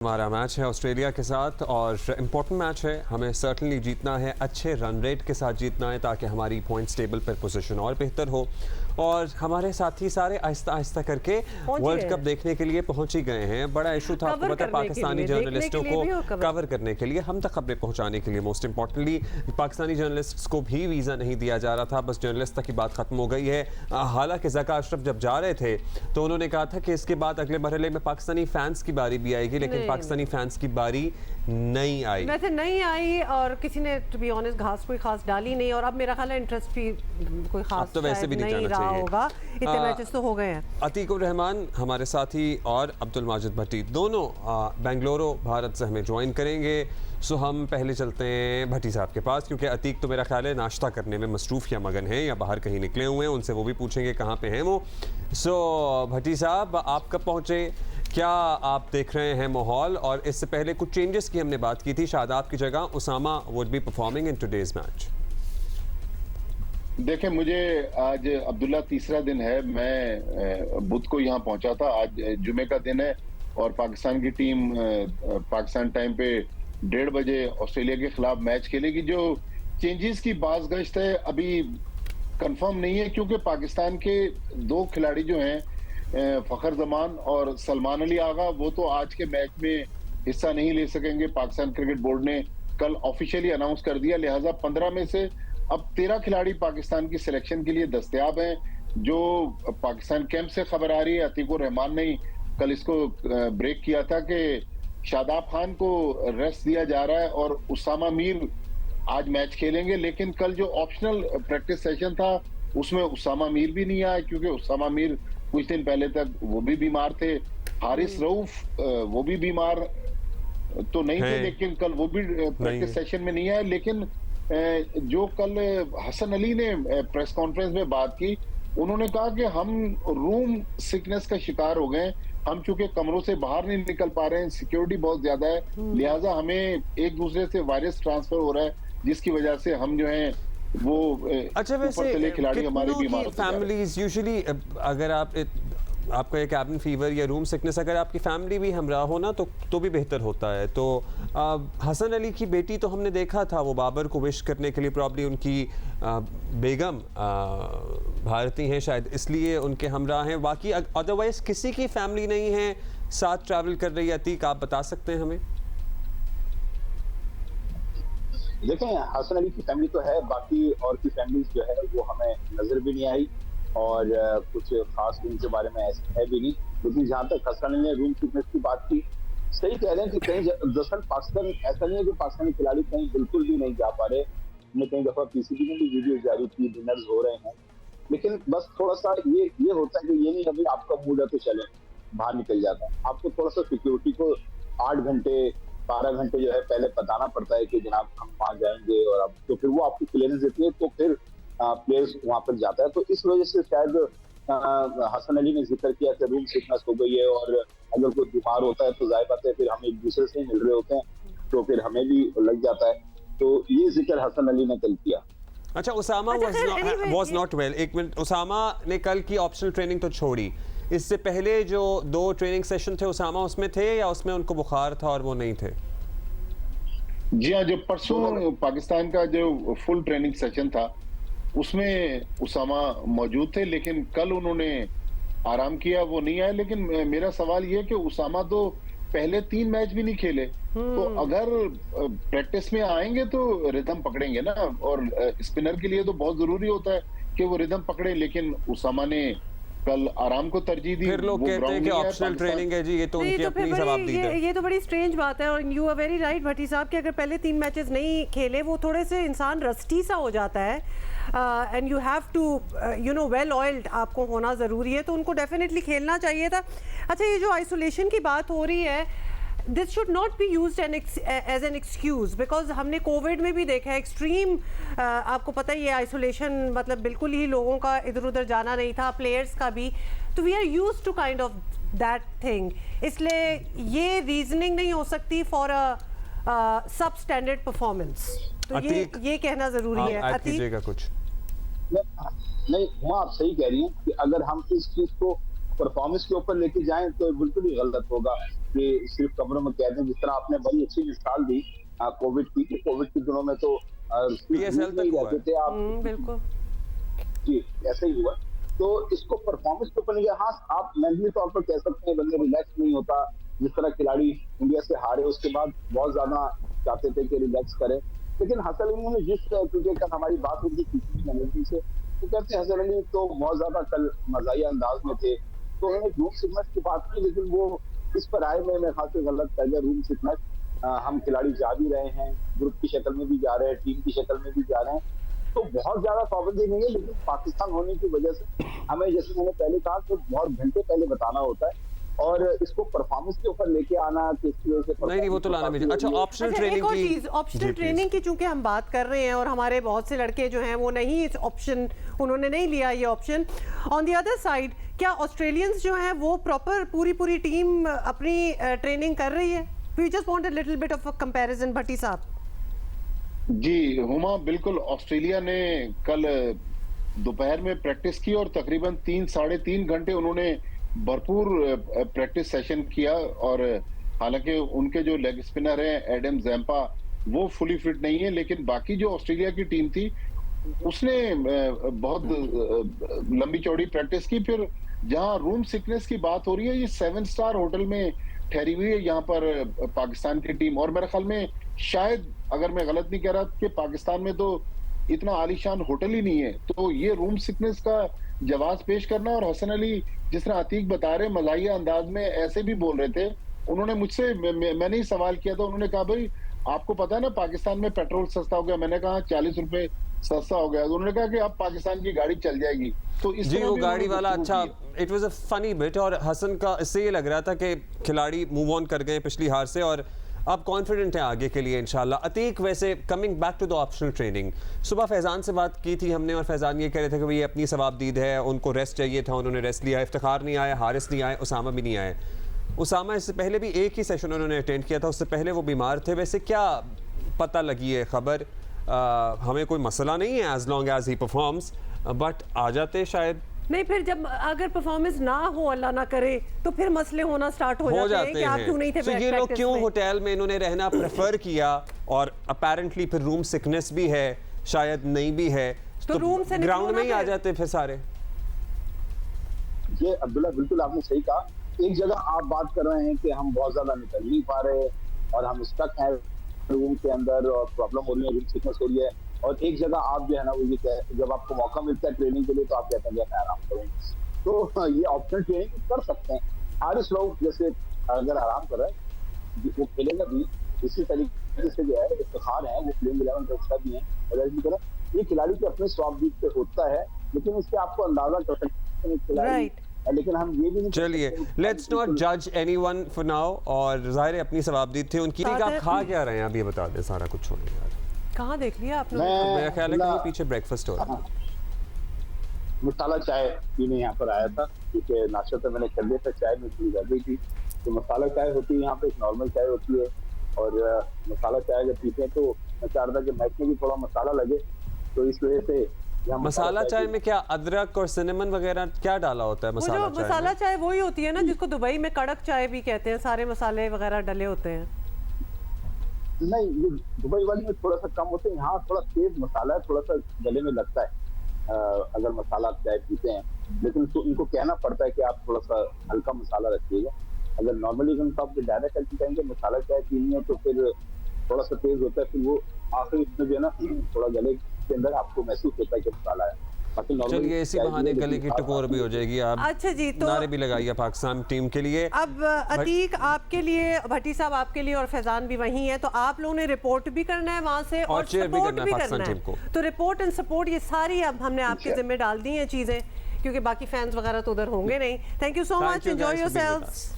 हमारा मैच है ऑस्ट्रेलिया के साथ और इम्पोर्टेंट मैच है। हमें सर्टनली जीतना है, अच्छे रन रेट के साथ जीतना है ताकि हमारी पॉइंट्स टेबल पर पोजीशन और बेहतर हो। और हमारे साथी सारे आहिस्ता आहिस्ता करके वर्ल्ड कप देखने के लिए पहुंच ही गए हैं। बड़ा इशू था, आपको पता है, पाकिस्तानी जर्नलिस्टों को कवर करने के लिए, हम तक खबरें पहुंचाने के लिए। मोस्ट इंपॉर्टेंटली पाकिस्तानी जर्नलिस्ट्स को भी वीज़ा नहीं दिया जा रहा था, बस जर्नलिस्ट तक की बात खत्म हो गई है। हालांकि ज़का अशरफ जब जा रहे थे तो उन्होंने कहा था कि इसके बाद अगले मरहले में पाकिस्तानी फैंस की बारी भी आएगी, लेकिन पाकिस्तानी फैंस की बारी नहीं आई। वैसे नहीं आई और किसी ने टू बी ऑनेस्ट घास कोई खास डाली नहीं, और अब मेरा ख्याल है इंटरेस्ट भी कोई खास तो वैसे भी नहीं रहा होगा। इतने मैचेस तो हो गए हैं। अतीक उर रहमान हमारे साथी और अब्दुल माजिद भट्टी दोनों बेंगलुरु भारत से हमें ज्वाइन करेंगे। सो हम पहले चलते हैं भट्टी साहब के पास, क्योंकि अतीक तो मेरा ख्याल है नाश्ता करने में मसरूफ़ या मगन है या बाहर कहीं निकले हुए हैं, उनसे वो भी पूछेंगे कहाँ पे हैं वो। सो भट्टी साहब, आप कब पहुँचे, क्या आप देख रहे हैं माहौल? और इससे पहले कुछ चेंजेस की हमने बात की थी, शादाब की जगह Usama would be performing in today's match. देखें, मुझे आज अब्दुल्ला तीसरा दिन है, मैं बुध को यहाँ पहुंचा था। आज जुमे का दिन है और पाकिस्तान की टीम पाकिस्तान टाइम पे 1:30 बजे ऑस्ट्रेलिया के खिलाफ मैच खेलेगी। जो चेंजेस की बाज़गश्त है अभी कंफर्म नहीं है, क्योंकि पाकिस्तान के दो खिलाड़ी जो हैं फखर जमान और सलमान अली आगा, वो तो आज के मैच में हिस्सा नहीं ले सकेंगे। पाकिस्तान क्रिकेट बोर्ड ने कल ऑफिशियली अनाउंस कर दिया, लिहाजा 15 में से अब 13 खिलाड़ी पाकिस्तान की सिलेक्शन के लिए दस्तयाब हैं। जो पाकिस्तान कैंप से खबर आ रही है, अतीक उर रहमान ने कल इसको ब्रेक किया था कि शादाब खान को रेस्ट दिया जा रहा है और उसामा मीर आज मैच खेलेंगे। लेकिन कल जो ऑप्शनल प्रैक्टिस सेशन था उसमें उसामा मीर भी नहीं आया, क्योंकि उसामा मीर कुछ दिन पहले तक वो भी बीमार थे। हारिस रऊफ वो भी बीमार तो नहीं थे, लेकिन कल वो भी प्रैक्टिस सेशन में नहीं आए। लेकिन जो कल हसन अली ने प्रेस कॉन्फ्रेंस में बात की, उन्होंने कहा कि हम रूम सिकनेस का शिकार हो गए। हम चूंकि कमरों से बाहर नहीं निकल पा रहे हैं, सिक्योरिटी बहुत ज्यादा है, लिहाजा हमें एक दूसरे से वायरस ट्रांसफर हो रहा है, जिसकी वजह से हम जो है वो अच्छा, वैसे खिलाड़ी हमारे बीमार फैमिलीज यूजुअली, अगर आपका एक कैबिन फीवर या रूम सिकनेस, अगर आपकी फैमिली भी हमरा हो ना तो भी बेहतर होता है। तो हसन अली की बेटी तो हमने देखा था, वो बाबर को विश करने के लिए, प्रॉब्ली उनकी बेगम भारतीय हैं शायद, इसलिए उनके हमरा हैं। बाकी अदरवाइज किसी की फैमिली नहीं है साथ ट्रैवल कर रही है। अतीक, आप बता सकते हैं हमें? देखें, हसन अली की फैमिली तो है, बाकी और की फैमिली जो है वो हमें नजर भी नहीं आई और कुछ खास उनके बारे में ऐसा है भी नहीं। लेकिन जहाँ तक हसन अली ने रूम फिटनेस की बात की, सही कह रहे हैं कि कहीं दरअसल पाकिस्तान ऐसा नहीं है कि पाकिस्तानी खिलाड़ी कहीं बिल्कुल भी नहीं जा पा रहे। हमने कई दफा पीसीबी में भी वीडियो जारी की, डिनर्स हो रहे हैं, लेकिन बस थोड़ा सा ये होता है कि ये नहीं अभी आपका मूड है तो चले बाहर निकल जाता है। आपको थोड़ा सा सिक्योरिटी को 8 घंटे 12 घंटे जो है पहले बताना पड़ता है कि जनाब हम वहाँ जाएंगे, और अब तो फिर वो आपको क्लियरेंस देती है, तो फिर प्लेयर्स वहाँ पर जाता है। तो इस वजह से शायद हसन अली ने जिक्र किया कि रूम सिकनेस हो गई है, और अगर कोई बीमार होता है तो जाहिर बात है फिर हम एक दूसरे से मिल रहे होते हैं तो फिर हमें भी लग जाता है। तो ये जिक्र हसन अली ने कल किया। अच्छा, उसामा वाज नॉट वेल। एक मिनट, उसामा ने कल की ऑप्शनल ट्रेनिंग तो छोड़ी, इससे पहले जो 2 ट्रेनिंग सेशन थे उसामा उसमें थे या उसमें उनको बुखार था और वो नहीं थे? जी हाँ, जो परसों पाकिस्तान का जो फुल ट्रेनिंग सेशन था उसमें उसामा मौजूद थे, लेकिन कल उन्होंने आराम किया, वो नहीं आए। लेकिन मेरा सवाल ये कि उसामा तो पहले 3 मैच भी नहीं खेले, तो अगर प्रैक्टिस में आएंगे तो रिदम पकड़ेंगे ना, और स्पिनर के लिए तो बहुत जरूरी होता है कि वो रिदम पकड़े। लेकिन उसामा ने कल आराम को तरजीह दी। फिर लोग कहते हैं कि ऑप्शनल ट्रेनिंग है जी, ये तो उनकी अपनी जवाबदीद है। ये तो बड़ी स्ट्रेंज बात है, और यू आर वेरी राइट भट्टी साहब कि अगर पहले 3 मैचेस नहीं खेले, वो थोड़े से इंसान रस्टी सा हो जाता है, and you have to you know well oiled आपको होना ज़रूरी है, तो उनको डेफिनेटली खेलना चाहिए था। अच्छा, ये जो आइसोलेशन की बात हो रही है, this should not be used as an excuse, because हमने कोविड में भी देखा है एक्सट्रीम, आपको पता ही है, आइसोलेशन मतलब बिल्कुल ही लोगों का इधर उधर जाना नहीं था, प्लेयर्स का भी। तो we are used to kind of that thing, इसलिए ये रीजनिंग नहीं हो सकती फॉर अ सब स्टैंडर्ड परफॉर्मेंस। तो ये कहना ज़रूरी है। अतीक कुछ नहीं, वहाँ आप सही कह रही हैं कि अगर हम इस चीज़ को परफॉर्मेंस के ऊपर लेके जाएं तो बिल्कुल ही गलत होगा। कि सिर्फ कमरों में कैद हैं। जिस तरह आपने बड़ी अच्छी मिसाल दी कोविड की, कोविड के दिनों में तो PSL तक हुआ रहते थे आप। बिल्कुल जी, ऐसा ही हुआ। तो इसको परफॉर्मेंस के ऊपर नहीं गया। हाँ, आप मेंटली तौर पर कह सकते हैं बंदे रिलैक्स नहीं होता। जिस तरह खिलाड़ी इंडिया से हारे उसके बाद बहुत ज्यादा चाहते थे कि रिलैक्स करें, लेकिन हसन अली ने जिस क्योंकि कल हमारी बात हुई थी किसी मैनेजमेंट से, तो कहते हैं हसन अली तो बहुत ज्यादा कल मजाहिया अंदाज में थे, तो उन्होंने रूम सिकनेस की बात की, लेकिन वो इस पर आए में मेरे ख्याल से गलत कर गया। रूम सिकनेस हम खिलाड़ी जा भी रहे हैं, ग्रुप की शक्ल में भी जा रहे हैं, टीम की शक्ल में भी जा रहे हैं, तो बहुत ज्यादा पाबंदी नहीं है। लेकिन पाकिस्तान होने की वजह से हमें, जैसे मैंने पहले कहा, तो बहुत घंटे पहले बताना होता है और इसको परफॉर्मेंस के ऊपर लेके आना किस वजह से नहीं वो तो लाना भी। अच्छा, ऑप्शनल ट्रेनिंग की चीज, ऑप्शनल ट्रेनिंग की चूंकि हम बात कर रहे हैं और हमारे बहुत से लड़के जो हैं वो नहीं, इस ऑप्शन उन्होंने नहीं लिया ये option. On the other side क्या ऑस्ट्रेलियंस जो हैं वो प्रॉपर पूरी टीम अपनी ट्रेनिंग कर रही है? We just want a little bit of a comparison Bhatti sahab. जी हुमा, बिल्कुल। ऑस्ट्रेलिया ने कल दोपहर में प्रैक्टिस की और तकरीबन 3-3.5 घंटे उन्होंने भरपूर प्रैक्टिस सेशन किया। और हालांकि उनके जो लेग स्पिनर हैं एडम ज़ैम्पा वो फुली फिट नहीं है, लेकिन बाकी जो ऑस्ट्रेलिया की टीम थी उसने बहुत लंबी चौड़ी प्रैक्टिस की। फिर जहां रूम सिकनेस की बात हो रही है, ये 7 स्टार होटल में ठहरी हुई है यहाँ पर पाकिस्तान की टीम। और मेरे ख्याल में शायद, अगर मैं गलत नहीं कह रहा, कि पाकिस्तान में तो इतना आलीशान होटल ही नहीं है, तो ये रूम सिकनेस का जवाब पेश करना। और हसन अली, जिस तरह अतीक बता रहे, मजाहिया अंदाज में ऐसे भी बोल रहे थे। उन्होंने मुझसे, मैंने ही सवाल किया था, उन्होंने कहा भाई आपको पता है ना पाकिस्तान में पेट्रोल सस्ता हो गया। मैंने कहा 40 रुपए सस्ता हो गया। तो उन्होंने कहा कि अब पाकिस्तान की गाड़ी चल जाएगी। तो इस जी वो गाड़ी वाला अच्छा, it was a funny bit. और हसन का इससे ये लग रहा था कि खिलाड़ी मूव ऑन कर गए पिछली हार से और अब कॉन्फिडेंट है आगे के लिए इंशाल्लाह। अतीक, वैसे coming back to the optional training, सुबह फैज़ान से बात की थी हमने और फैज़ान ये कह रहे थे कि भाई अपनी सवाबदीद है, उनको रेस्ट चाहिए था, उन्होंने रेस्ट लिया। इफ्तिखार नहीं आया, हारिस नहीं आए, उसामा भी नहीं आए। उसामा इससे पहले भी एक ही सेशन उन्होंने अटेंड किया था, उससे पहले वो बीमार थे। वैसे क्या पता लगी है खबर? हमें कोई मसला नहीं है as long as he performs, but आ जाते शायद। नहीं, फिर जब अगर परफॉर्मेंस ना हो, अल्लाह ना करे, तो फिर मसले होना स्टार्ट हो जाते हैं कि आप क्यों नहीं थे। तो ये लोग क्यों होटल में इन्होंने रहना प्रेफर किया? और अपेरेंटली फिर रूम सिकनेस भी है, शायद नहीं भी है, तो रूम से ग्राउंड में ही आ जाते फिर सारे। ये अब्दुल्ला, बिल्कुल आपने सही कहा। एक जगह आप बात कर रहे हैं कि हम बहुत ज्यादा निकल नहीं पा रहे और हम स्टक हैं रूम के अंदर और प्रॉब्लम हो रही है, रूम सिकनेस हो रही है। और एक जगह आप जो है ना, वो ये जब आपको मौका मिलता है ट्रेनिंग के लिए, तो आप कहते हैं मैं आराम करूँगा। तो ये ऑप्शनल ट्रेनिंग कर सकते हैं। हारिस राउफ जैसे अगर आराम कर रहा है, वो खेलेगा भी इसी तरीके से जो है। इफ्तिखार है, वो प्लेइंग 11 का हिस्सा भी है, ये खिलाड़ी के अपने स्वाबदीद पे होता है, लेकिन इससे आपको अंदाजा कर सकते हैं खिलाड़ी। लेकिन हम ये भी नहीं, चलिए लेट्स नॉट जज एनीवन फॉर नाउ। और जाहिर है अपनी सवाबदीद थी उनकी। आप खा क्या रहे हैं अभी बता दें, सारा कुछ छोड़िए यार। कहाँ देख लिया आपने? मेरा ख्याल है कि पीछे ब्रेकफास्ट हो रहा है। मसाला चाय पीने यहाँ पर आया था, क्योंकि नाश्ता तो मैंने कर लिया था, चाय में थोड़ी रह गई थी। तो मसाला चाय होती है यहाँ पे, एक नॉर्मल चाय होती है। और मसाला चाय जब पीते हैं तो मैं चाह रहा था कि मैच में भी थोड़ा मसाला लगे, तो इस वजह से मसाला चाय में क्या अदरक और सिनेमन वगैरह क्या डाला होता है? मसाला चाय वही होती है ना जिसको दुबई में कड़क चाय भी कहते हैं, सारे मसाले वगैरह डले होते हैं। नहीं, ये दुबई वाली में थोड़ा सा कम होते हैं, यहाँ थोड़ा तेज मसाला है, थोड़ा सा गले में लगता है अगर मसाला चाय पीते हैं। लेकिन तो इनको कहना पड़ता है कि आप थोड़ा सा हल्का मसाला रखिएगा। अगर नॉर्मली आप डायरेक्ट करके कहेंगे मसाला चाय पीनी है, तो फिर थोड़ा सा तेज होता है, फिर वो आखिर इसमें जो है ना थोड़ा गले के अंदर आपको महसूस होता है कि मसाला है। चलिए इसी बहाने गले की टकोर भी हो जाएगी। आप अच्छा जी, तो नारे भी लगाइए पाकिस्तान टीम के लिए। अब अतीक आपके लिए, भट्टी साहब आपके लिए और फैजान भी वही है, तो आप लोगों ने रिपोर्ट भी करना है वहां से और सपोर्ट भी करना है। तो रिपोर्ट एंड सपोर्ट ये सारी अब हमने आपके जिम्मे डाल दी हैं चीजें, क्योंकि बाकी फैंस वगैरह तो उधर होंगे नहीं। Thank you so much, enjoy yourselves.